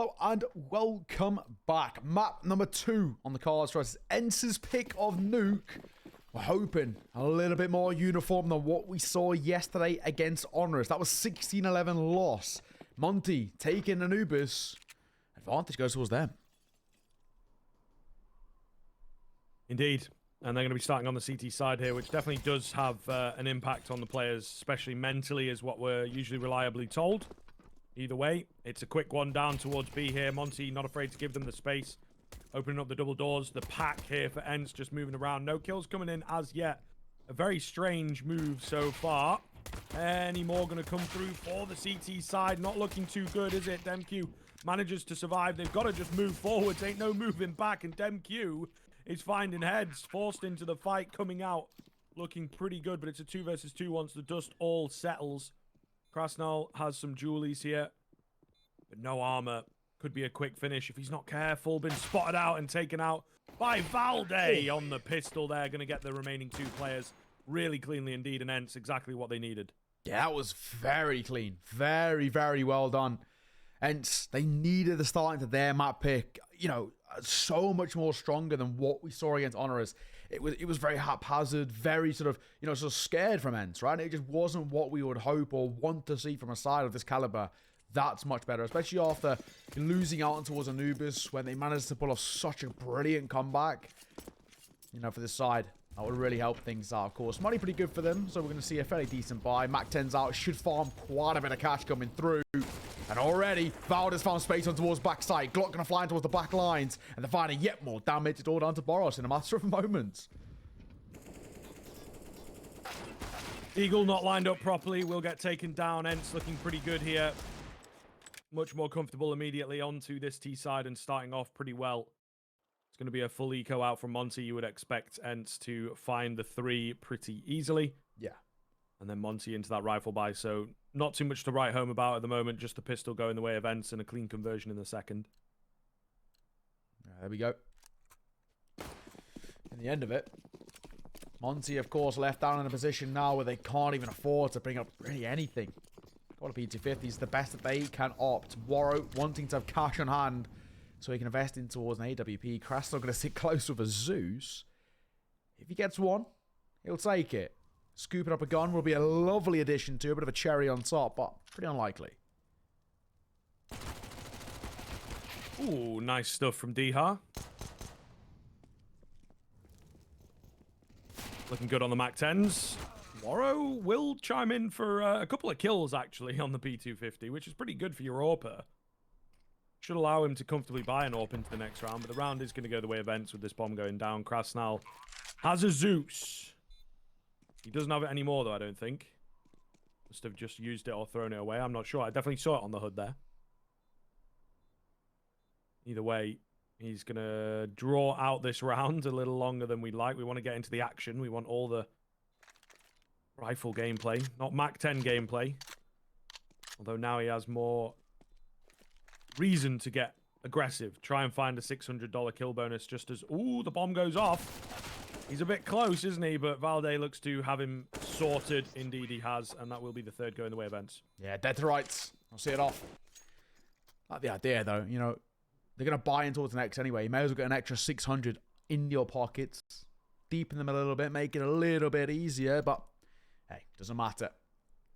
Hello and welcome back. Map number 2 on the cards for us. ENCE's pick of Nuke. We're hoping a little bit more uniform than what we saw yesterday against Honors. That was 16-11 loss. Monte taking Anubis. Advantage goes towards them. Indeed. And they're going to be starting on the CT side here, which definitely does have an impact on the players, especially mentally, is what we're usually reliably told. Either way, it's a quick one down towards B here. Monte not afraid to give them the space. Opening up the double doors. The pack here for ENCE just moving around. No kills coming in as yet. A very strange move so far. Any more going to come through for the CT side? Not looking too good, is it? DemQ manages to survive. They've got to just move forwards. Ain't no moving back. And DemQ is finding heads. Forced into the fight. Coming out looking pretty good. But it's a 2 versus 2 once the dust all settles. kRaSnaL has some jewelies here, but no armor. Could be a quick finish if he's not careful. Been spotted out and taken out by valde on the pistol there. Going to get the remaining 2 players really cleanly indeed, and ENCE exactly what they needed. Yeah, that was very clean. Very, very well done. ENCE, they needed the start into their map pick. You know, so much more stronger than what we saw against Honors. It was very haphazard, very sort of, you know, sort of scared from ENCE, right? It just wasn't what we would hope or want to see from a side of this caliber. That's much better, especially after losing out towards Anubis when they managed to pull off such a brilliant comeback. You know, for this side, that would really help things out, of course. Money pretty good for them, so we're going to see a fairly decent buy. Mac 10's out, should farm quite a bit of cash coming through. And already, Valde's found space on towards backside. Glock going to fly in towards the back lines. And they're finding yet more damage. It's all down to Boros in a matter of moments. Eagle not lined up properly. Will get taken down. ENCE looking pretty good here. Much more comfortable immediately onto this T side and starting off pretty well. It's going to be a full eco out from Monte. You would expect ENCE to find the 3 pretty easily. Yeah. And then Monte into that rifle buy. So not too much to write home about at the moment. Just the pistol going the way of ENCE and a clean conversion in the second. There we go. In the end of it, Monte, of course, left down in a position now where they can't even afford to bring up really anything. Qualifier P250 is the best that they can opt. Warrow wanting to have cash on hand so he can invest in towards an AWP. kRaSnaL going to sit close with a Zeus. If he gets one, he'll take it. Scooping up a gun will be a lovely addition to a bit of a cherry on top, but pretty unlikely. Ooh, nice stuff from dycha. Looking good on the Mac 10s. Warrow will chime in for a couple of kills, actually, on the P250, which is pretty good for your AWPer. Should allow him to comfortably buy an AWP into the next round, but the round is going to go the way of ENCE with this bomb going down. kRaSnaL has a Zeus. He doesn't have it anymore, though, I don't think. Must have just used it or thrown it away. I'm not sure. I definitely saw it on the HUD there. Either way, he's going to draw out this round a little longer than we'd like. We want to get into the action. We want all the rifle gameplay, not Mac 10 gameplay. Although now he has more reason to get aggressive. Try and find a $600 kill bonus just as... Ooh, the bomb goes off. He's a bit close, isn't he? But valde looks to have him sorted. Indeed, he has. And that will be the 3rd go in the way of ENCE. Yeah, dead to rights. I'll see it off. Like the idea, though. You know, they're going to buy in towards the next anyway. You may as well get an extra 600 in your pockets. Deepen them a little bit. Make it a little bit easier. But, hey, doesn't matter.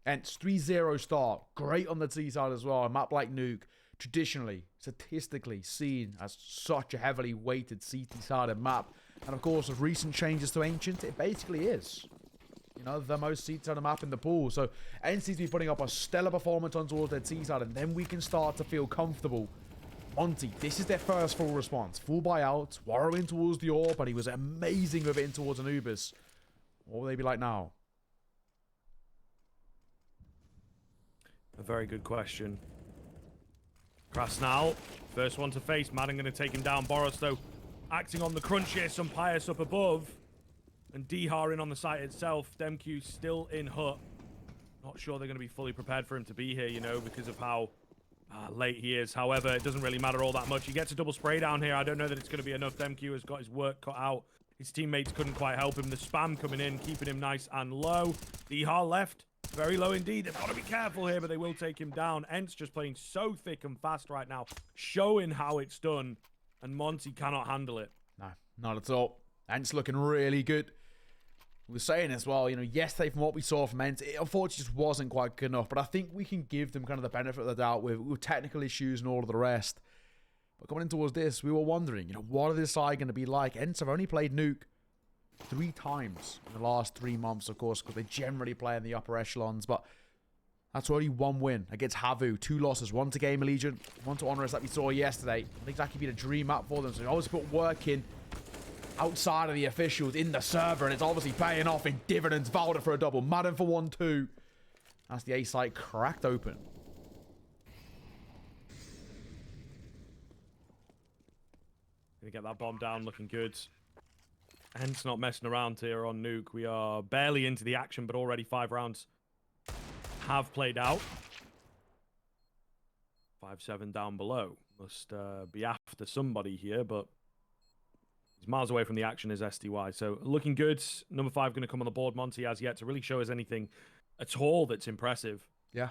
ENCE, 3-0 start. Great on the T side as well. A map like Nuke, traditionally, statistically seen as such a heavily weighted CT-sided map. And of course, with recent changes to Ancient, it basically is. You know, the most CT-sided map in the pool. So, ENCE seems to be putting up a stellar performance on towards their T-side, and then we can start to feel comfortable. Monte, this is their first full response. Full buyout, Warrow in towards the AWP, but he was amazing with it in towards Anubis. What will they be like now? A very good question. kRaSnaL, first one to face. Madden going to take him down. Boros, though, acting on the crunch here. Some Pius up above. And dycha in on the site itself. DemQ still in hut. Not sure they're going to be fully prepared for him to be here, you know, because of how late he is. However, it doesn't really matter all that much. He gets a double spray down here. I don't know that it's going to be enough. DemQ has got his work cut out. His teammates couldn't quite help him. The spam coming in, keeping him nice and low. dycha left very low indeed. They've got to be careful here, but they will take him down. ENCE just playing so thick and fast right now, showing how it's done, and Monte cannot handle it. No, not at all. ENCE looking really good. We were saying as well, yesterday from what we saw from ENCE, it unfortunately just wasn't quite good enough, but I think we can give them kind of the benefit of the doubt with technical issues and all of the rest. But coming in towards this, we were wondering, what are this side going to be like? ENCE have only played Nuke 3 times in the last 3 months, of course, because they generally play in the upper echelons, but that's already 1 win against Havu, 2 losses, 1 to Game Allegiant, 1 to Honorous that we saw yesterday. Not exactly been a dream up for them, so they always put work in outside of the officials in the server, and it's obviously paying off in dividends. Valde for a double, Madden for 1-2. That's the A site cracked open. Gonna get that bomb down, looking good. ENCE not messing around here on Nuke. We are barely into the action, but already 5 rounds have played out. 5-7 down below. Must be after somebody here, but he's miles away from the action as SDY. So looking good. Number 5 going to come on the board. Monte has yet to really show us anything at all that's impressive. Yeah.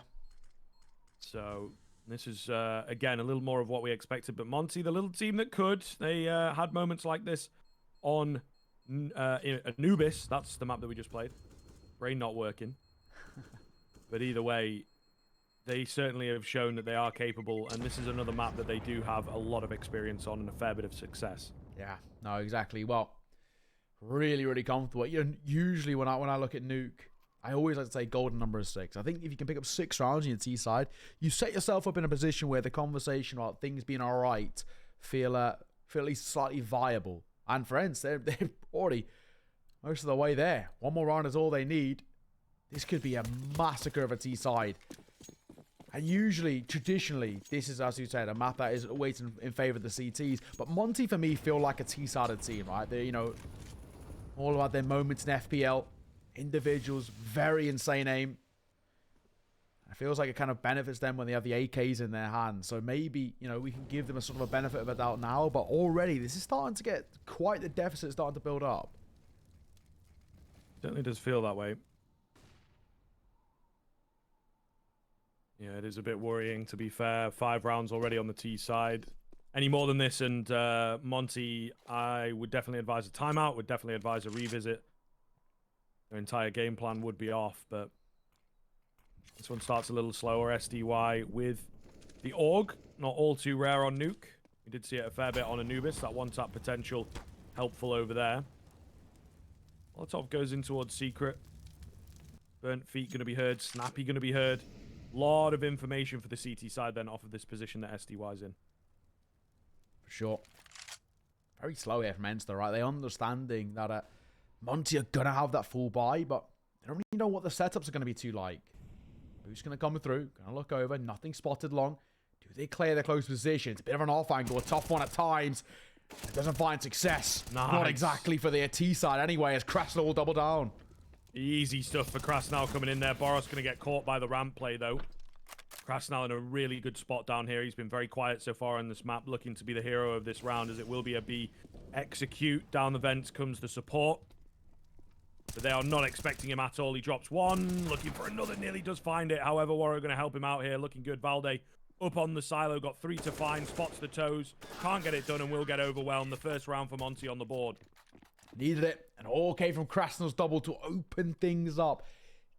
So this is, again, a little more of what we expected. But Monte, the little team that could, they had moments like this on Anubis. That's the map that we just played. Brain not working. But either way, they certainly have shown that they are capable. And this is another map that they do have a lot of experience on and a fair bit of success. Yeah, no, exactly. Well, really, really comfortable. Usually when I look at Nuke, I always like to say golden number is 6. I think if you can pick up 6 rounds on your T side, you set yourself up in a position where the conversation about things being all right feel at least slightly viable. And for ENCE, they're already most of the way there. 1 more round is all they need. This could be a massacre of a T side. And usually, traditionally, this is, as you said, a map that is always in favor of the CTs. But Monte, for me, feel like a T-sided team, right? They're, all about their moments in FPL. Individuals, very insane aim. It feels like it kind of benefits them when they have the AKs in their hands. So maybe, we can give them a sort of a benefit of a doubt now. But already, this is starting to get quite the deficit starting to build up. Certainly does feel that way. Yeah, it is a bit worrying, to be fair. 5 rounds already on the T side. Any more than this, and Monte, I would definitely advise a timeout, would definitely advise a revisit. Their entire game plan would be off, but this one starts a little slower. SDY with the AUG, not all too rare on Nuke. We did see it a fair bit on Anubis, that one-tap potential helpful over there. Molotov goes in towards Secret. Burnt Feet going to be heard, Snappy going to be heard. Lot of information for the CT side then off of this position that SDY's in. For sure. Very slow here from ENCE though, right? They're understanding that Monte are going to have that full buy, but they don't really know what the setups are going to be too like. Who's going to come through? Going to look over. Nothing spotted long. Do they clear their close position? It's a bit of an off angle. A tough one at times. It doesn't find success. Nice. Not exactly for their T side anyway, as kRaSnaL will double down. Easy stuff for kRaSnaL coming in there. Boros going to get caught by the ramp play, though. kRaSnaL in a really good spot down here. He's been very quiet so far on this map, looking to be the hero of this round, as it will be a B. Execute. Down the vents comes the support. But they are not expecting him at all. He drops 1, looking for another, nearly does find it. However, Warrior going to help him out here. Looking good. Valde up on the silo, got 3 to find, spots the toes. Can't get it done and will get overwhelmed. The first round for Monte on the board. Needed it. And all came from kRaSnaL's double to open things up.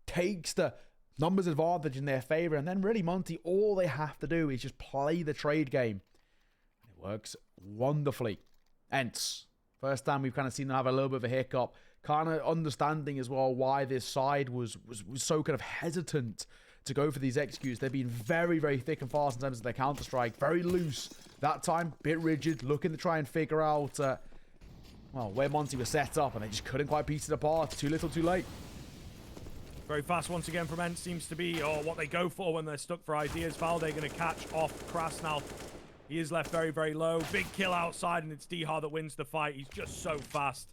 Takes the numbers advantage in their favor. And then really, Monte, all they have to do is just play the trade game. It works wonderfully. ENCE. First time we've kind of seen them have a little bit of a hiccup. Kind of understanding as well why this side was so kind of hesitant to go for these executes. They've been very, very thick and fast in terms of their counter-strike. Very loose. That time, bit rigid. Looking to try and figure out... well, where Monte was set up, and they just couldn't quite piece it apart. Too little, too late. Very fast once again from ENCE seems to be what they go for when they're stuck for ideas. Valde going to catch off kRaSnaL. He is left very, very low. Big kill outside, and it's dycha that wins the fight. He's just so fast.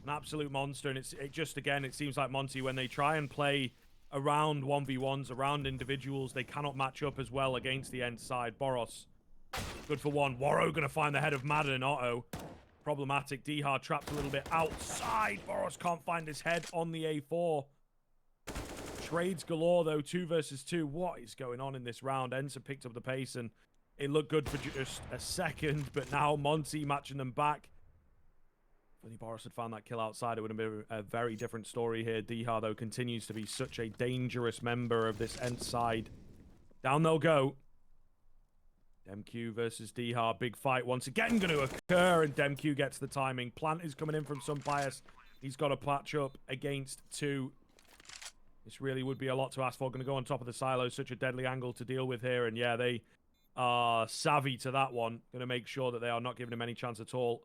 An absolute monster, and it seems like Monte, when they try and play around 1v1s, around individuals, they cannot match up as well against the ENCE side. Boros, good for 1. Warro going to find the head of Madden and Otto. Problematic. dycha trapped a little bit outside. Boros can't find his head on the A4. Trades galore, though. 2 versus 2. What is going on in this round? ENCE have picked up the pace, and it looked good for just a second, but now Monte matching them back. If only Boris had found that kill outside, it would have been a very different story here. dycha, though, continues to be such a dangerous member of this ENCE side. Down they'll go. DemQ versus dycha. Big fight once again going to occur, and DemQ gets the timing. Plant is coming in from some bias. He's got to patch up against 2. This really would be a lot to ask for. Going to go on top of the silo. Such a deadly angle to deal with here. And yeah, they are savvy to that one. Going to make sure that they are not giving him any chance at all.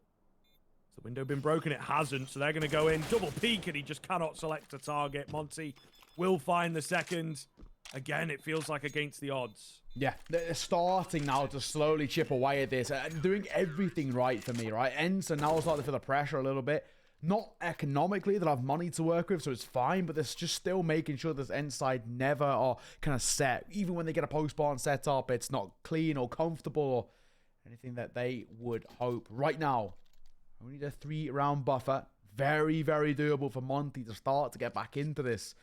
Has the window been broken? It hasn't. So they're going to go in. Double peek, and he just cannot select a target. Monte will find the second. Again, it feels like against the odds. Yeah, they're starting now to slowly chip away at this and doing everything right for me, right? ENCE are now starting to feel the pressure a little bit. Not economically, they'll have money to work with, so it's fine, but they're just still making sure this ENCE side never are kind of set. Even when they get a post-barn set up, it's not clean or comfortable or anything that they would hope. Right now, we need a 3-round buffer. Very, very doable for Monte to start to get back into this,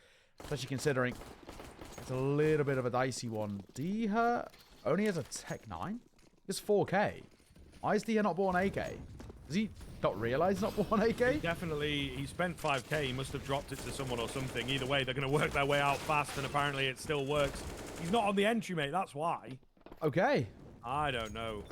especially considering it's a little bit of a dicey one. dycha only has a Tech 9? It's 4K. Why is dycha not born AK? Does he not realize he's not born AK? He spent 5K. He must have dropped it to someone or something. Either way, they're going to work their way out fast, and apparently it still works. He's not on the entry, mate. That's why. Okay. I don't know.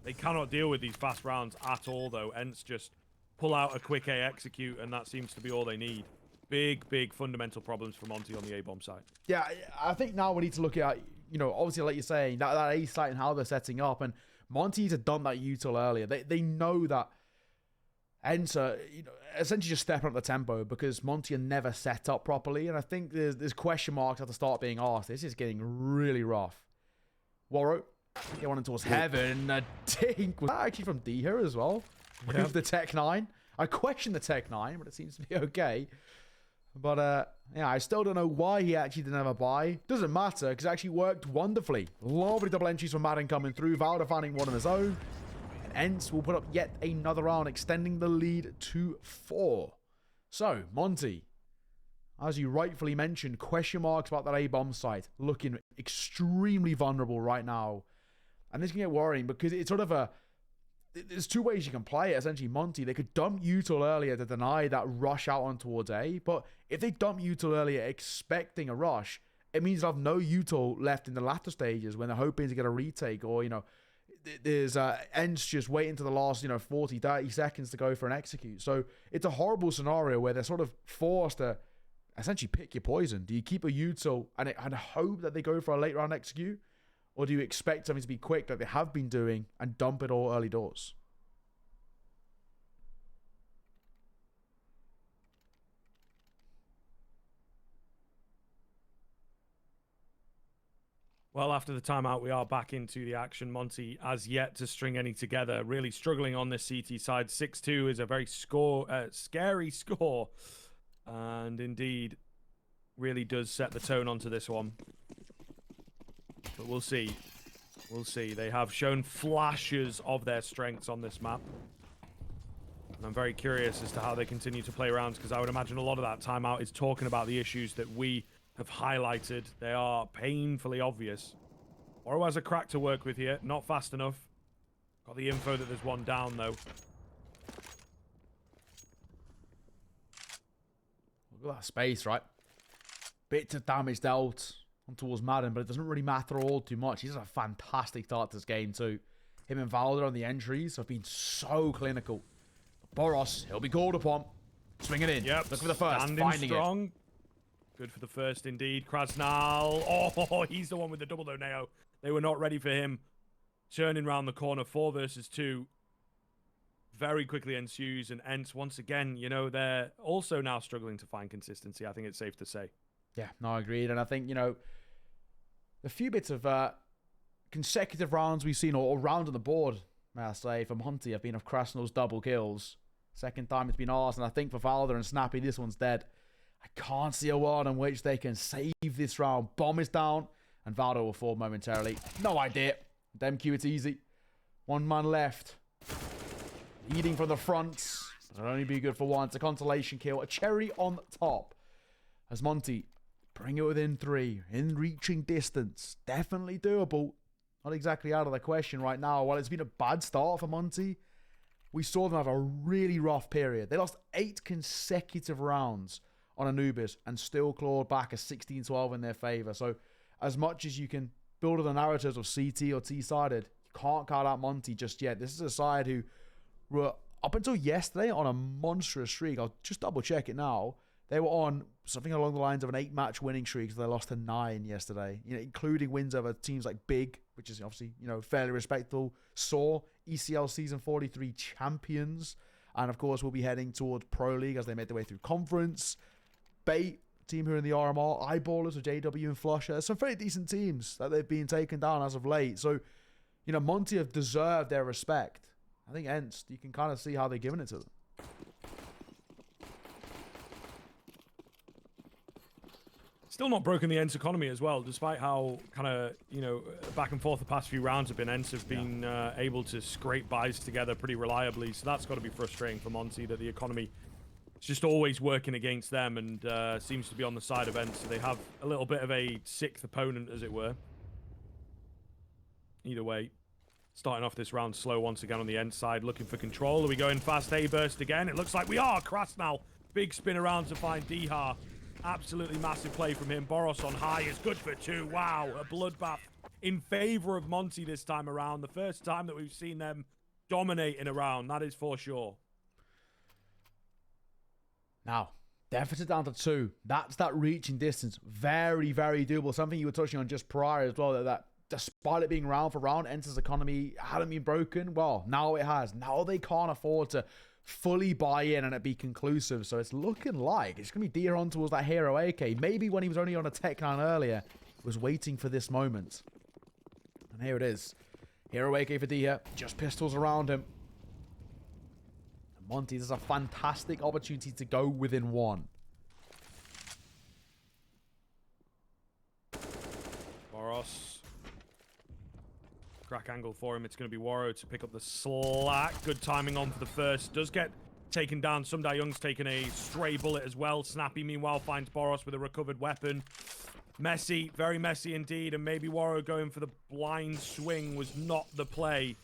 They cannot deal with these fast rounds at all, though. ENCE just pull out a quick A execute, and that seems to be all they need. Big, big fundamental problems for Monte on the A-bomb side. Yeah, I think now we need to look at, you know, obviously like you're saying, that A site and how they're setting up, and Monte needs to have done that util earlier. They know that ENCE, you know, essentially just stepping up the tempo because Monte are never set up properly, and I think there's question marks at the start being asked. This is getting really rough. Warro, get one towards heaven. A dink was that actually from dycha as well. Yeah. With the Tech 9. I question the Tech 9, but it seems to be okay. But, yeah, I still don't know why he actually didn't have a buy. Doesn't matter, because it actually worked wonderfully. Lovely double entries from Madden coming through. valde finding one on his own. And ENCE will put up yet another round, extending the lead to 4. So, Monte, as you rightfully mentioned, question marks about that A-bomb site. Looking extremely vulnerable right now. And this can get worrying, because it's sort of a... There's 2 ways you can play it, essentially. Monte, they could dump util earlier to deny that rush out on towards A, but if they dump util earlier expecting a rush, it means they'll have no util left in the latter stages when they're hoping to get a retake, or, you know, there's ENCE just waiting to the last, you know, 40, 30 seconds to go for an execute. So it's a horrible scenario where they're sort of forced to essentially pick your poison. Do you keep a util and hope that they go for a late round execute? Or do you expect something to be quick like they have been doing and dump it all early doors? Well, after the timeout, we are back into the action. Monte has yet to string any together. Really struggling on this CT side. 6-2 is a very scary score. And indeed, really does set the tone onto this one. But we'll see. We'll see. They have shown flashes of their strengths on this map. And I'm very curious as to how they continue to play rounds, because I would imagine a lot of that timeout is talking about the issues that we have highlighted. They are painfully obvious. Oro has a crack to work with here. Not fast enough. Got the info that there's one down, though. Look at that space, right? Bits of damage dealt on towards Madden, but it doesn't really matter all too much. He's had a fantastic start to this game too. Him and valde on the entries have been so clinical. Boros, he'll be called upon. Swing it in. Yep. Look for the first. Standing Finding strong. it. Good for the first indeed. kRaSnaL. Oh, he's the one with the double though, Neo. They were not ready for him. Turning around the corner. 4 versus 2. Very quickly ensues. And ENCE, once again, you know, they're also now struggling to find consistency. I think it's safe to say. Yeah, no, agreed. And I think, you know, a few bits of consecutive rounds we've seen, or round on the board, may I say, from Monte have been of kRaSnaL's double kills. Second time it's been ours, and I think for valde and Snappy, this one's dead. I can't see a world in which they can save this round. Bomb is down, and valde will fall momentarily. No idea. DemQ, it's easy. 1 man left. Leading from the front. It'll only be good for one. It's a consolation kill. A cherry on top. As Monte Bring it within 3. In reaching distance. Definitely doable. Not exactly out of the question right now. While it's been a bad start for Monte, we saw them have a really rough period. They lost 8 consecutive rounds on Anubis and still clawed back a 16-12 in their favor. So as much as you can build on the narratives of CT or T-sided, you can't count out Monte just yet. This is a side who were, up until yesterday, on a monstrous streak. I'll just double check it now. They were on something along the lines of an 8-match winning streak, so they lost to 9 yesterday, including wins over teams like Big, which is obviously, fairly respectable, SAW, ECL Season 43 champions, and of course we'll be heading towards Pro League as they make their way through conference. Bait, team who are in the RMR, Eyeballers with JW and Flusher. Some very decent teams that they've been taken down as of late. So, Monte have deserved their respect. I think ENCE, you can kind of see how they're giving it to them. Still not broken the ENCE economy as well, despite how kind of, back and forth the past few rounds have been. ENCE have been able to scrape buys together pretty reliably, so that's got to be frustrating for Monte that the economy is just always working against them and seems to be on the side of ENCE. So they have a little bit of a 6th opponent, as it were. Either way, starting off this round slow once again on the ENCE side, looking for control. Are we going fast A-burst again? It looks like we are. kRaSnaL, big spin around to find dycha. Absolutely massive play from him. Boros on high is good for 2. Wow, a bloodbath in favor of Monte this time around. The first time that we've seen them dominate in a round, that is for sure. Now, deficit down to 2. That's that reaching distance. Very, very doable. Something you were touching on just prior as well, that despite it being round for round, ENCE's economy hadn't been broken. Well, now it has. Now they can't afford to fully buy in and it be conclusive. So it's looking like it's going to be dycha on towards that Hero AK. Maybe when he was only on a Tech 9 earlier, was waiting for this moment. And here it is. Hero AK for dycha. Just pistols around him. And Monte, this is a fantastic opportunity to go within 1. Boros. Crack angle for him. It's going to be Waro to pick up the slack. Good timing on for the first. Does get taken down. Young's taken a stray bullet as well. Snappy, meanwhile, finds Boros with a recovered weapon. Messy. Very messy indeed. And maybe Waro going for the blind swing was not the play.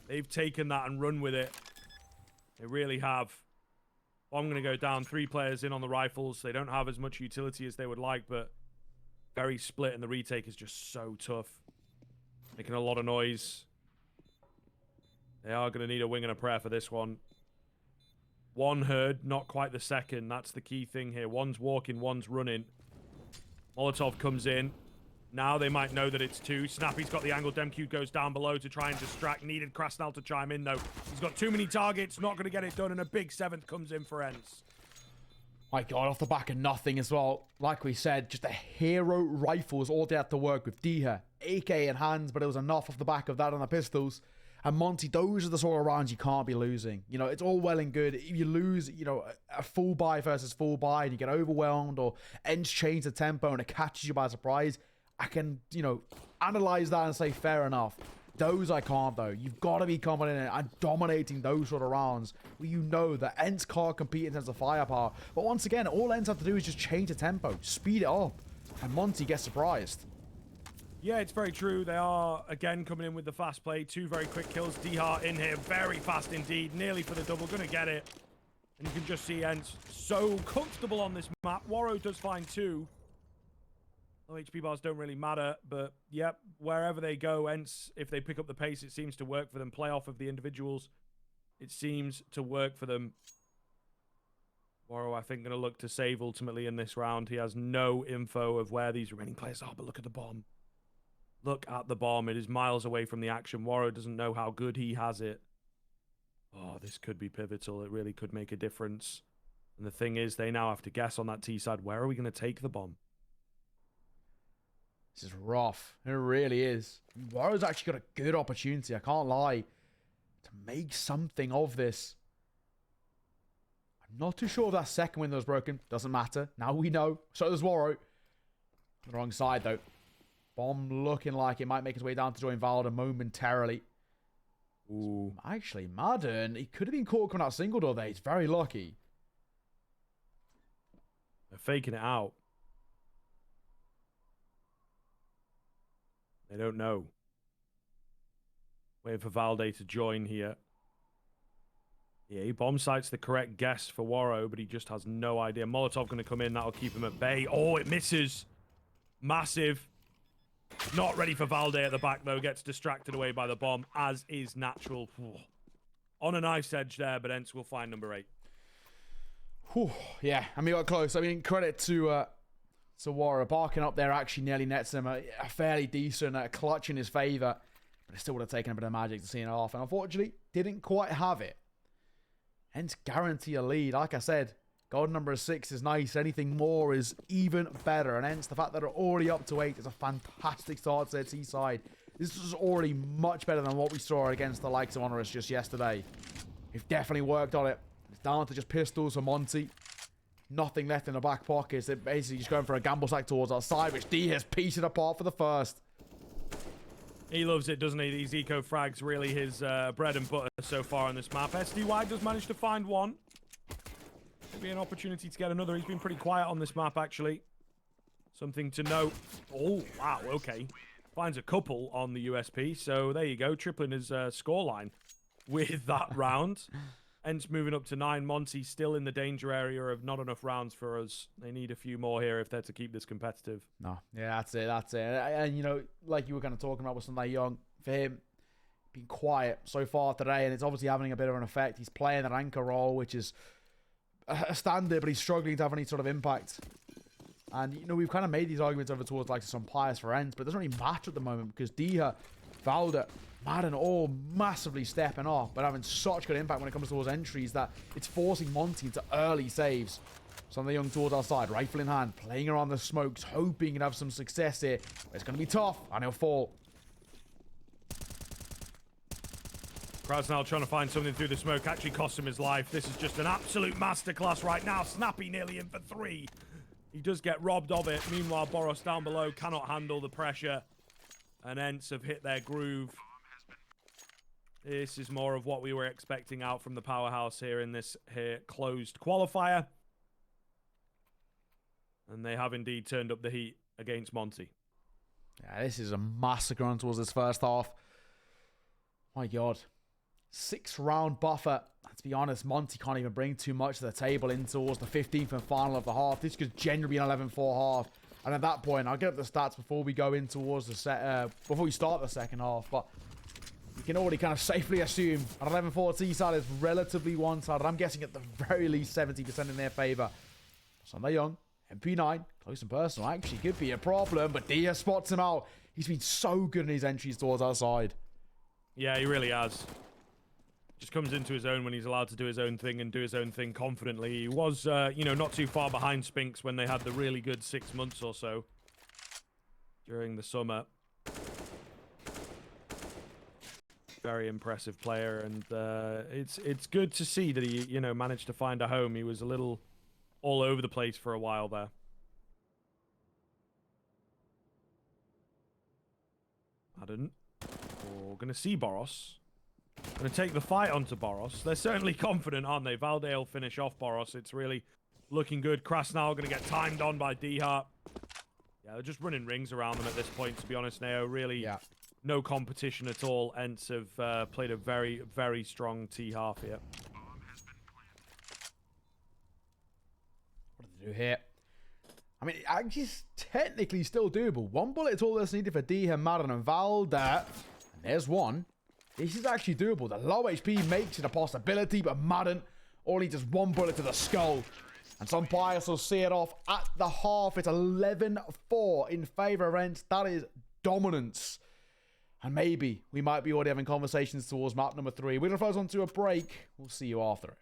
They've taken that and run with it. They really have. I'm going to go down. 3 players in on the rifles. They don't have as much utility as they would like, but very split, and the retake is just so tough. Making a lot of noise. They are going to need a wing and a prayer for this one. 1 heard, not quite the second. That's the key thing here. One's walking, one's running. Molotov comes in. Now they might know that it's 2. Snappy's got the angle. Demcube goes down below to try and distract. Needed kRaSnaL to chime in, though. He's got too many targets. Not going to get it done. And a big 7th comes in for ENCE. My God, off the back of nothing as well. Like we said, just a hero rifle is all they had to work with. dycha, AK in hands, but it was enough off the back of that on the pistols. And Monte, those are the sort of rounds you can't be losing. It's all well and good. If you lose, a full buy versus full buy and you get overwhelmed or ENCE change the tempo and it catches you by surprise, I can, analyze that and say fair enough. Those I can't, though. You've got to be confident in it and dominating those sort of rounds where that ENCE can't compete in terms of firepower. But once again, all ENCE have to do is just change the tempo, speed it up, and Monte gets surprised. Yeah, it's very true. They are, again, coming in with the fast play. 2 very quick kills. dycha in here, very fast indeed. Nearly for the double, gonna get it. And you can just see ENCE so comfortable on this map. Waro does find 2. Low HP bars don't really matter, but yep, wherever they go, ENCE, if they pick up the pace, it seems to work for them. Play off of the individuals, it seems to work for them. Waro, I think, going to look to save ultimately in this round. He has no info of where these remaining players are, but look at the bomb. Look at the bomb. It is miles away from the action. Waro doesn't know how good he has it. Oh, this could be pivotal. It really could make a difference. And the thing is, they now have to guess on that T side. Where are we going to take the bomb? This is rough. It really is. Waro's actually got a good opportunity, I can't lie, to make something of this. I'm not too sure if that second window is broken. Doesn't matter. Now we know. So does Waro. The wrong side, though. Bomb looking like it might make its way down to join valde momentarily. Ooh. Actually, Madden, he could have been caught coming out single door there. He's very lucky. They're faking it out. They don't know. Waiting for Valde to join here. Yeah, he bomb sights the correct guess for Waro, but he just has no idea. Molotov going to come in. That'll keep him at bay. Oh, it misses. Massive. Not ready for Valde at the back, though. Gets distracted away by the bomb, as is natural. On a knife's edge there, but ENCE will find number 8. Whew, yeah, I mean, got close. I mean, credit to Waro. Barking up there actually nearly nets him a fairly decent clutch in his favour, but it still would have taken a bit of magic to see it off, and unfortunately, didn't quite have it. ENCE guarantee a lead. Like I said, golden number 6 is nice. Anything more is even better. And ENCE, the fact that they're already up to 8 is a fantastic start to their T side. This is already much better than what we saw against the likes of Honorous just yesterday. We've definitely worked on it. It's down to just pistols for Monte. Nothing left in the back pockets. They're basically just going for a gamble sack towards our side, which D has pieced it apart for the first. He loves it, doesn't he? These eco frags really his bread and butter so far on this map. SDY does manage to find one. Maybe an opportunity to get another. He's been pretty quiet on this map, actually. Something to note. Oh, wow, okay. Finds a couple on the USP, so there you go. Tripling his scoreline with that round. ENCE moving up to 9. Monte still in the danger area of not enough rounds for us. They need a few more here if they're to keep this competitive. No, yeah, that's it, that's it. And, you know, like you were kind of talking about with Sunday Young, for him, being quiet so far today, and it's obviously having a bit of an effect. He's playing an anchor role, which is a standard, but he's struggling to have any sort of impact. And, you know, we've kind of made these arguments over towards like some pious for ENCE, but it doesn't really matter at the moment because dycha, valde, Madden all massively stepping off, but having such good impact when it comes towards entries that it's forcing Monte into early saves. Sunday Young towards our side, rifle in hand, playing around the smokes, hoping he can have some success here. But it's going to be tough, and he'll fall. kRaSnaL trying to find something through the smoke actually cost him his life. This is just an absolute masterclass right now. Snappy nearly in for 3. He does get robbed of it. Meanwhile, Boros down below cannot handle the pressure. And ENCE have hit their groove. This is more of what we were expecting out from the powerhouse here in this closed qualifier. And they have indeed turned up the heat against Monte. Yeah, this is a massacre on towards this first half. My God. 6-round buffer. Let's be honest, Monte can't even bring too much to the table in towards the 15th and final of the half. This could generally be an 11-4 half. And at that point, I'll get up the stats before we go in towards the before we start the second half. But you can already kind of safely assume an 11-4 T side is relatively one-sided. I'm guessing at the very least 70% in their favour. Sunday Young, MP9, close and personal. Actually could be a problem, but dycha spots him out. He's been so good in his entries towards our side. Yeah, he really has. Just comes into his own when he's allowed to do his own thing and do his own thing confidently. He was, you know, not too far behind Spinks when they had the really good 6 months or so during the summer. Very impressive player, and it's good to see that he, you know, managed to find a home. He was a little all over the place for a while there. Madden. We're going to see Boros. Going to take the fight onto Boros. They're certainly confident, aren't they? Valde will finish off Boros. It's really looking good. kRaSnaL going to get timed on by dycha. Yeah, they're just running rings around them at this point, to be honest, Neo. Really, no competition at all. ENCE have played a very, very strong T half here. What do they do here? I mean, actually, it's technically still doable. 1 bullet is all that's needed for dycha, Madden, and Valde. And there's one. This is actually doable. The low HP makes it a possibility, but Madden only just 1 bullet to the skull. And some bias will see it off at the half. It's 11-4 in favour of ENCE. That is dominance. And maybe we might be already having conversations towards map number 3. We're going to focus on to a break. We'll see you after it.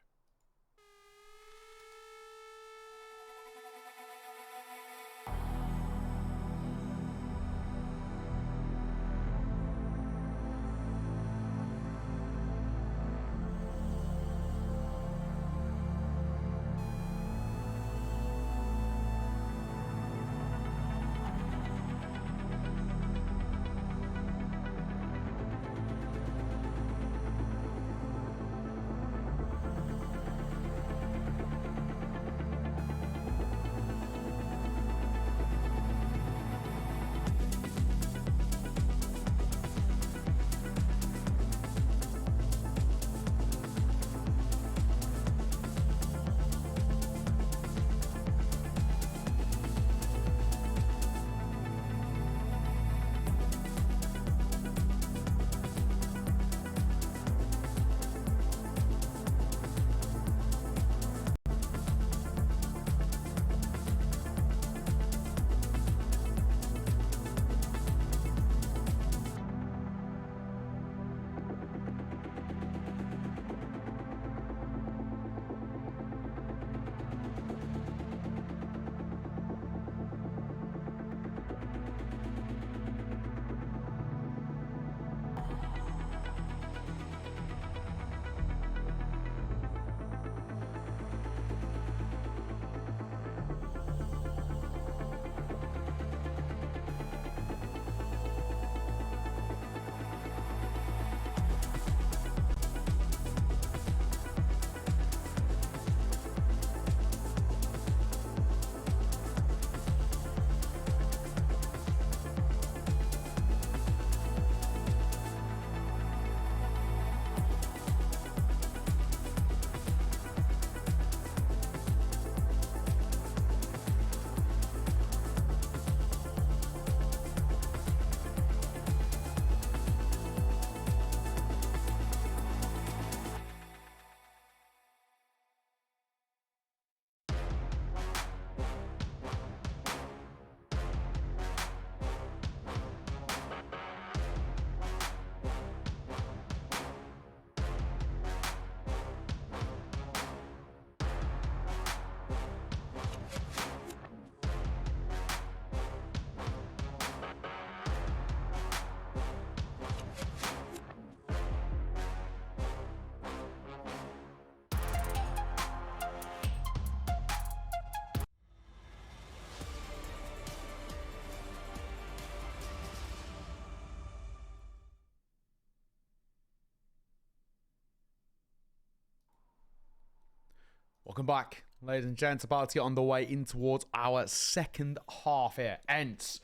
Welcome back, ladies and gents. About to get on the way in towards our second half here. ENCE.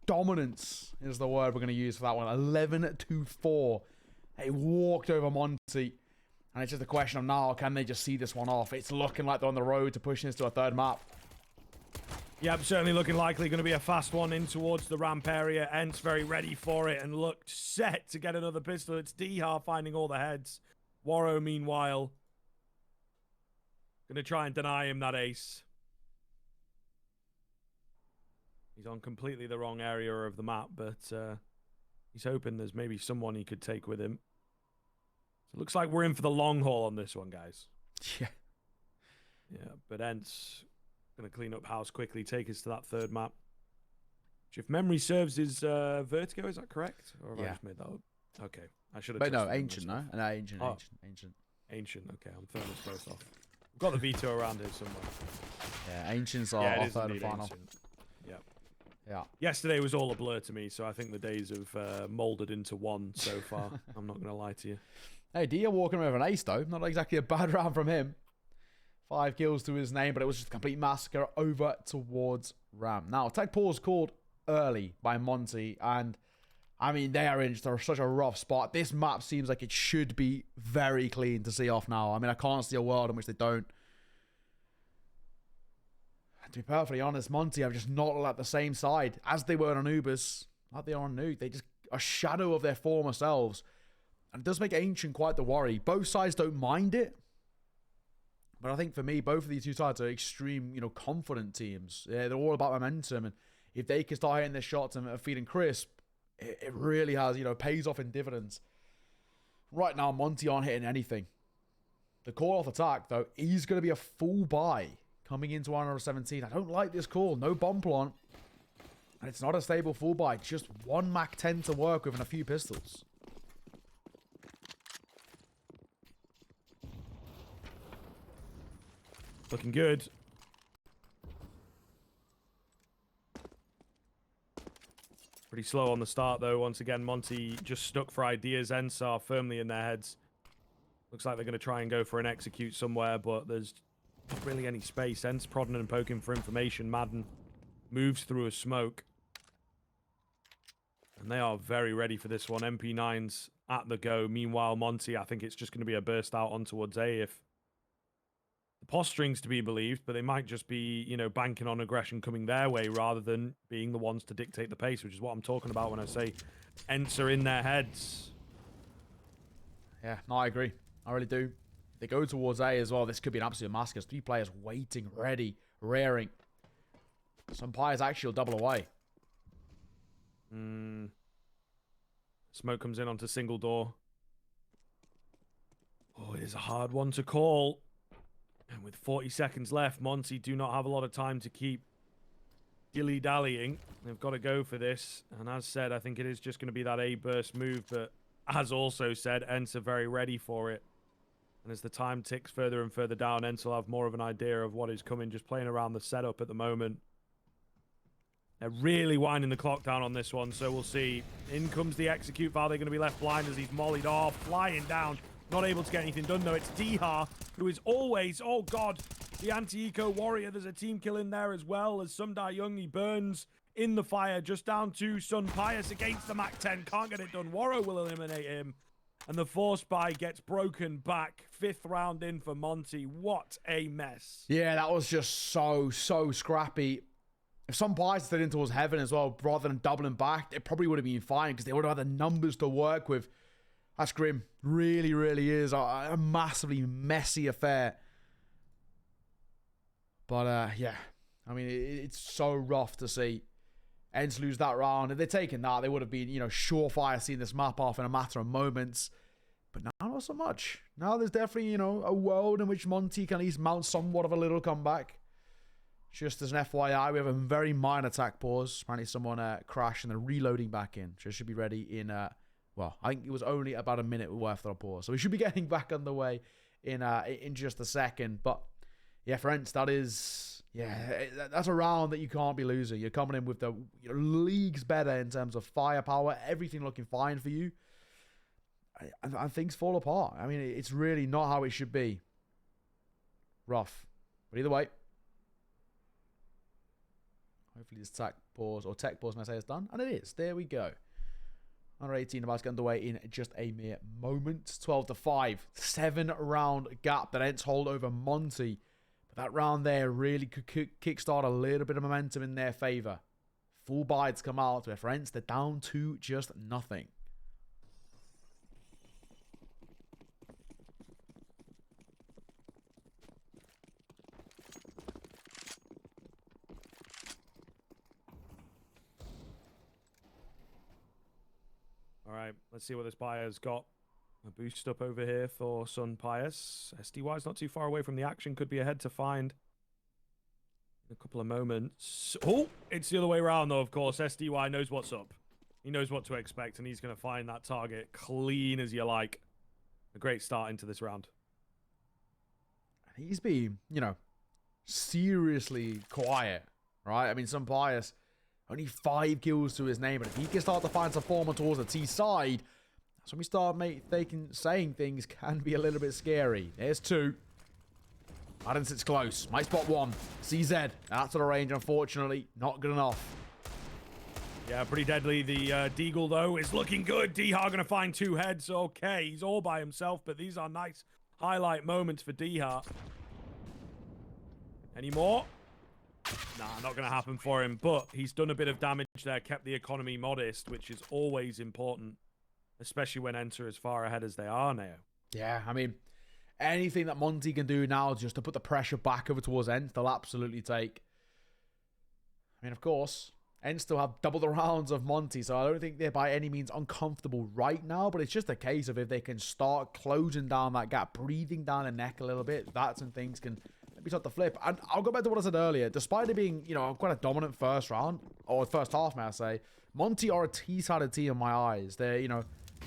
Dominance is the word we're going to use for that one. 11-4. They walked over Monte. And it's just a question of now, can they just see this one off? It's looking like they're on the road to pushing this to a third map. Yeah, certainly looking likely going to be a fast one in towards the ramp area. ENCE very ready for it and looked set to get another pistol. It's dycha finding all the heads. Warrow, meanwhile, going to try and deny him that ace. He's on completely the wrong area of the map, but he's hoping there's maybe someone he could take with him. So it looks like we're in for the long haul on this one, guys. Yeah. Yeah, but ENCE going to clean up house quickly, take us to that third map. Which, if memory serves, is Vertigo, is that correct? Or have I just made that up? Okay, I should have. But no, Ancient, no? No, Ancient, oh. Ancient. Ancient, okay, I'm throwing us both off. We've got the veto around here somewhere. Yeah, Ancients are our third and final. Ancient. Yeah. Yeah. Yesterday was all a blur to me, so I think the days have molded into one so far. I'm not going to lie to you. Hey, dycha walking around with an ace, though. Not exactly a bad round from him. 5 kills to his name, but it was just a complete massacre over towards Ram. Now, tech pause called early by Monte, and I mean, they are in such a rough spot. This map seems like it should be very clean to see off now. I mean, I can't see a world in which they don't. To be perfectly honest, Monte have just not at the same side as they were on Ubers, like they are on Nuke. They just a shadow of their former selves. And it does make Ancient quite the worry. Both sides don't mind it. But I think for me, both of these two sides are extreme, confident teams. Yeah, they're all about momentum. And if they can start hitting their shots and are feeling crisp, it really has, pays off in dividends. Right now, Monte aren't hitting anything. The call off attack, though, is going to be a full buy coming into 117. I don't like this call. No bomb plant. And it's not a stable full buy. Just one Mac 10 to work with and a few pistols. Looking good. Pretty slow on the start, though. Once again, Monte just stuck for ideas. ENCE are firmly in their heads. Looks like they're going to try and go for an execute somewhere, but there's not really any space. ENCE prodding and poking for information. Madden moves through a smoke. And they are very ready for this one. MP9's at the go. Meanwhile, Monte, I think it's just going to be a burst out on towards A if the posturing's to be believed, but they might just be, banking on aggression coming their way rather than being the ones to dictate the pace, which is what I'm talking about when I say ENCE are in their heads. Yeah, no, I agree. I really do. They go towards A as well. This could be an absolute massacre. 3 players waiting, ready, raring. Some players actually will double away. Smoke comes in onto single door. Oh, it is a hard one to call. And with 40 seconds left, Monte do not have a lot of time to keep dilly-dallying. They've got to go for this. And as said, I think it is just going to be that A-burst move. But as also said, ENCE are very ready for it. And as the time ticks further and further down, ENCE will have more of an idea of what is coming, just playing around the setup at the moment. They're really winding the clock down on this one, so we'll see. In comes the execute. Valde going to be left blind as he's mollied off, flying down. Not able to get anything done, though. It's dycha, who is always, oh God, the anti-eco warrior. There's a team kill in there as well as Sundar Young. He burns in the fire, just down to Sun Pius against the Mac 10. Can't get it done. Warrow will eliminate him. And the force buy gets broken back. 5th round in for Monte. What a mess. Yeah, that was just so scrappy. If some Pius stayed in towards heaven as well, rather than doubling back, it probably would have been fine because they would have had the numbers to work with. That's grim. Really, really is a massively messy affair. But, yeah. I mean, it's so rough to see ENCE lose that round. If they'd taken that, they would have been, surefire seeing this map off in a matter of moments. But now, not so much. Now there's definitely, a world in which Monte can at least mount somewhat of a little comeback. Just as an FYI, we have a very minor attack pause. Apparently someone crashed and they're reloading back in. So it should be ready in... well, I think it was only about a minute worth of a pause. So we should be getting back underway in just a second. But yeah, for ENCE, that is... Yeah, that's a round that you can't be losing. You're coming in with the leagues better in terms of firepower. Everything looking fine for you. And things fall apart. I mean, it's really not how it should be. Rough. But either way, hopefully this tech pause, may I say, is done. And it is. There we go. Under 18 about to get underway in just a mere moment. 12-5. 7-round gap that ENCE hold over Monte. But that round there really could kickstart a little bit of momentum in their favour. Full buy to come out. Where for ENCE, they're down to just nothing. All right, let's see what this buyer's got. A boost up over here for Sun Pius. SDY's not too far away from the action. Could be ahead to find in a couple of moments. Oh, it's the other way around, though, of course. SDY knows what's up. He knows what to expect, and he's going to find that target clean as you like. A great start into this round. He's been, seriously quiet, right? I mean, Sun Pius, only 5 kills to his name, but if he can start to find some form towards the T side, that's when we start saying things can be a little bit scary. There's 2. Madden sits close. Might spot 1. CZ, out to the range, unfortunately. Not good enough. Yeah, pretty deadly. The Deagle, though, is looking good. dycha going to find 2 heads. Okay, he's all by himself, but these are nice highlight moments for dycha. Any more? Nah, not going to happen for him, but he's done a bit of damage there, kept the economy modest, which is always important, especially when ENCE are as far ahead as they are now. Yeah, I mean, anything that Monte can do now just to put the pressure back over towards ENCE, they'll absolutely take. I mean, of course, ENCE still have double the rounds of Monte, so I don't think they're by any means uncomfortable right now, but it's just a case of if they can start closing down that gap, breathing down the neck a little bit, that's when things can maybe start to flip. And I'll go back to what I said earlier. Despite it being, quite a dominant first round, or first half, may I say, Monte are a T-sided team in my eyes. They're,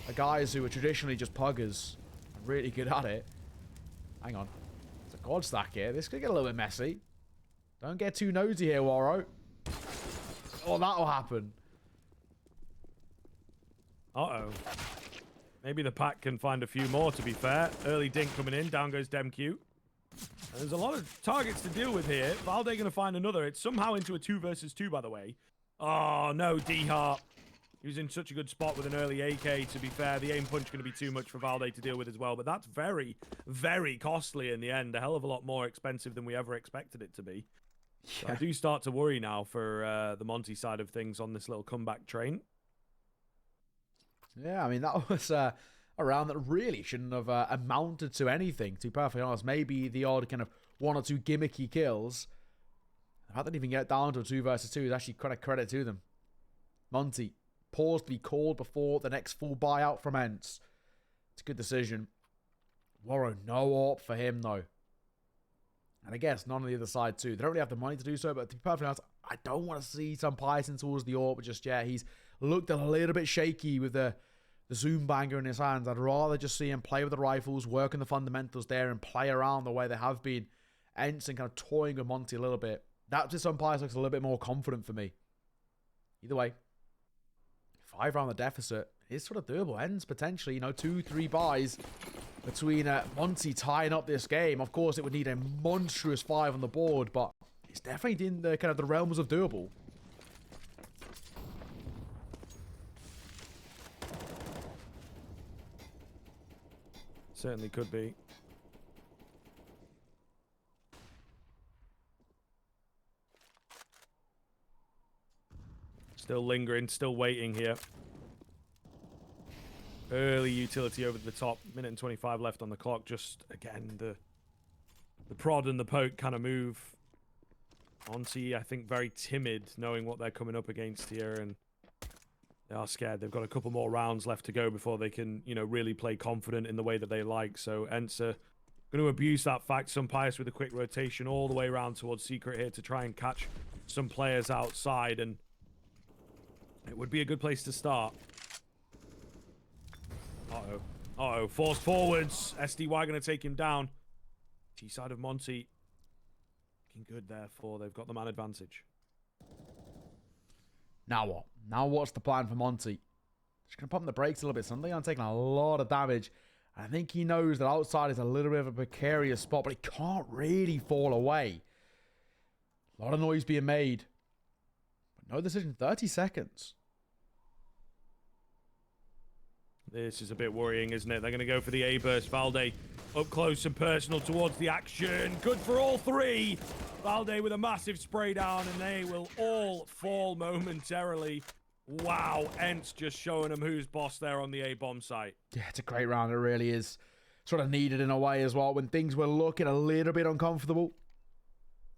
the guys who are traditionally just puggers, really good at it. Hang on. It's a god stack here. This could get a little bit messy. Don't get too nosy here, Waro. Oh, that'll happen. Uh-oh. Maybe the pack can find a few more, to be fair. Early dink coming in. Down goes DemQ. There's a lot of targets to deal with here. Valde going to find another. It's somehow into a 2 versus 2, by the way. Oh, no, dycha. He was in such a good spot with an early AK, to be fair. The aim punch going to be too much for Valde to deal with as well. But that's very, very costly in the end. A hell of a lot more expensive than we ever expected it to be. So I do start to worry now for the Monte side of things on this little comeback train. Yeah, I mean, that was a round that really shouldn't have amounted to anything, to be perfectly honest. Maybe the odd kind of 1 or 2 gimmicky kills. The fact that they even get down to a 2 versus 2 is actually credit to them. Monte, pause to be called before the next full buyout from ENCE. It's a good decision. Waro, no AWP for him, though. And I guess none on the other side, too. They don't really have the money to do so, but to be perfectly honest, I don't want to see some Python towards the AWP just yet. He's looked a little bit shaky with the zoom banger in his hands. I'd rather just see him play with the rifles, work on the fundamentals there, and play around the way they have been. ENCE and kind of toying with Monte a little bit. That just some Python looks a little bit more confident for me. Either way, 5 round the deficit is sort of doable. ENCE potentially, 2-3 buys between Monte tying up this game. Of course, it would need a monstrous 5 on the board, but it's definitely in the kind of the realms of doable. Certainly could be. Still lingering, still waiting here. Early utility over the top. 1:25 left on the clock. Just, again, the prod and the poke kind of move. Monte, I think, very timid, knowing what they're coming up against here, and they are scared. They've got a couple more rounds left to go before they can, really play confident in the way that they like. So ENCE are going to abuse that fact. Sun Pius with a quick rotation all the way around towards Secret here to try and catch some players outside, and it would be a good place to start. Uh-oh. Uh-oh. Forced forwards. SDY going to take him down. T-side of Monte. Looking good, therefore. They've got the man advantage. Now what? Now what's the plan for Monte? Just going to pump the brakes a little bit. Something I'm taking a lot of damage I think he knows that outside is a little bit of a precarious spot, but he can't really fall away. A lot of noise being made. But no decision. 30 seconds. This is a bit worrying, isn't it? They're going to go for the A-burst. Valde up close and personal towards the action. Good for all three. Valde with a massive spray down, and they will all fall momentarily. Wow, ENCE just showing them who's boss there on the A-bomb site. Yeah, it's a great round. It really is. Sort of needed in a way as well when things were looking a little bit uncomfortable.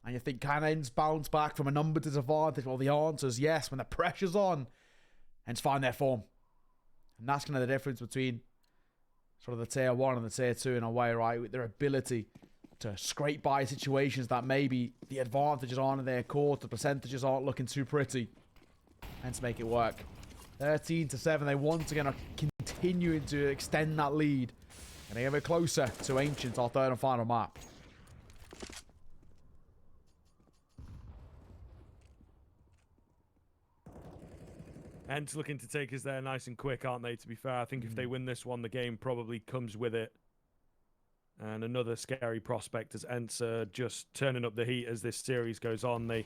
And you think, can ENCE bounce back from a number disadvantage? Well, the answer is yes. When the pressure's on, ENCE find their form. And that's kind of the difference between sort of the tier 1 and the tier 2 in a way, right? With their ability to scrape by situations that maybe the advantages aren't in their court, the percentages aren't looking too pretty. ENCE make it work. 13-7. They once again are continuing to extend that lead. And they get a bit closer to Ancient, our third and final map. ENCE looking to take us there nice and quick, aren't they, to be fair? I think if they win this one, the game probably comes with it. And another scary prospect as ENCE are just turning up the heat as this series goes on. They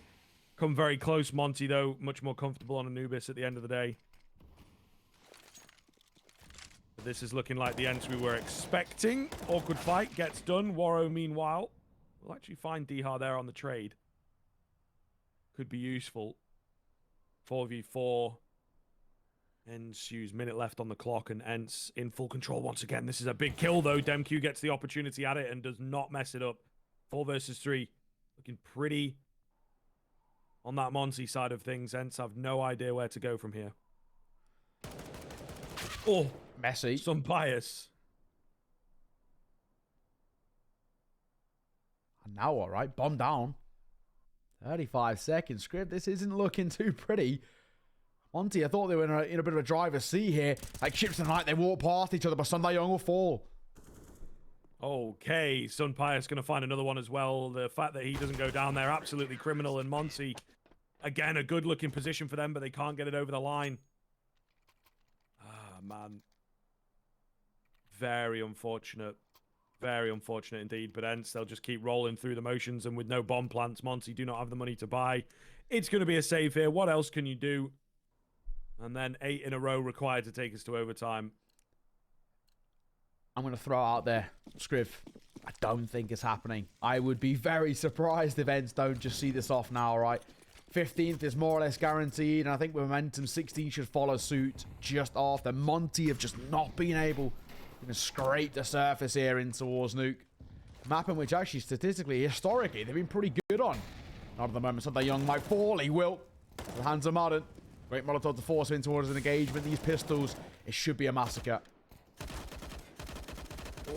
come very close. Monte, though, much more comfortable on Anubis at the end of the day. But this is looking like the ENCE we were expecting. Awkward fight gets done. Waro, meanwhile, will actually find dycha there on the trade. Could be useful. 4v4. Ensues, minute left on the clock, and ENCE in full control once again. This is a big kill, though. Demq gets the opportunity at it and does not mess it up. 4 versus 3. Looking pretty on that Monte side of things. ENCE have no idea where to go from here. Oh, messy. Some bias. And now what, right? Bomb down. 35 seconds. Script, this isn't looking too pretty. Monte, I thought they were in a bit of a driver's seat here. Like ships in the night, they walk past each other, but Sunday Young will fall. Okay, Sunpius going to find another one as well. The fact that he doesn't go down there, absolutely criminal. And Monte, again, a good-looking position for them, but they can't get it over the line. Ah, man. Very unfortunate. Very unfortunate indeed. But ENCE, they'll just keep rolling through the motions, and with no bomb plants, Monte do not have the money to buy. It's going to be a save here. What else can you do? And then 8 in a row required to take us to overtime. I'm going to throw out there, Scriv. I don't think it's happening. I would be very surprised if ENCE don't just see this off now, right? 15th is more or less guaranteed, and I think momentum 16 should follow suit just after. Monte have just not been able to scrape the surface here in towards Nuke. Map in which actually statistically, historically, they've been pretty good on. Not at the moment. Sunday Young might fall. He will. The hands are modern. Great Molotov to force him in towards an engagement. These pistols, it should be a massacre.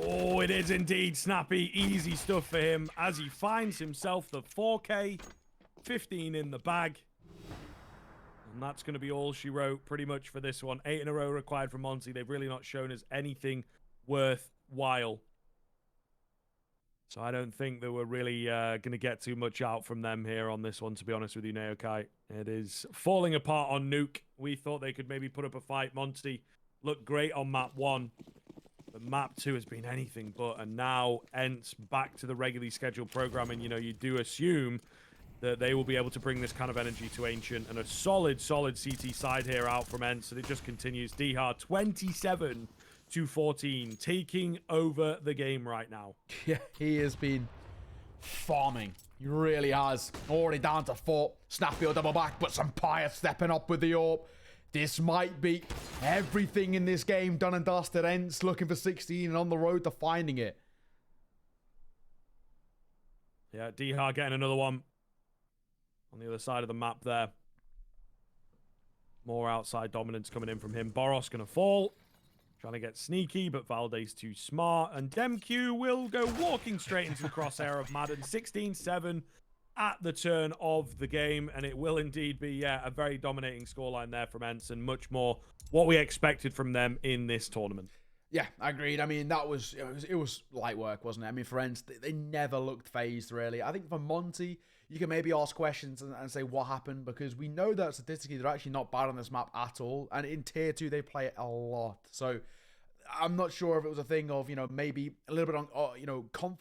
Oh, it is indeed snappy. Easy stuff for him as he finds himself the 4K. 15 in the bag. And that's going to be all she wrote pretty much for this one. 8 in a row required from Monte. They've really not shown us anything worthwhile. So I don't think that we're really going to get too much out from them here on this one, to be honest with you, Neokai. It is falling apart on Nuke. We thought they could maybe put up a fight. Monte looked great on map 1. But map 2 has been anything but. And now ENCE back to the regularly scheduled programming. You know, you do assume that they will be able to bring this kind of energy to Ancient. And a solid CT side here out from ENCE. And it just continues. dycha 27-14, taking over the game right now. Yeah, he has been farming. He really has. Already down to 4. Snapfield double back, but some Pious stepping up with the AWP. This might be everything in this game done and dusted. ENCE looking for 16 and on the road to finding it. Yeah, dycha getting another one on the other side of the map there. More outside dominance coming in from him. Boros going to fall. Trying to get sneaky, but Valde's too smart. And Demq will go walking straight into the crosshair of Madden. 16-7 at the turn of the game. And it will indeed be, yeah, a very dominating scoreline there from ENCE and much more what we expected from them in this tournament. Yeah, agreed. I mean, it was light work, wasn't it? I mean, for ENCE, they never looked phased, really. I think for Monte, you can maybe ask questions and say what happened, because we know that statistically they're actually not bad on this map at all. And in Tier 2, they play it a lot. So I'm not sure if it was a thing of, maybe a little bit on, confidence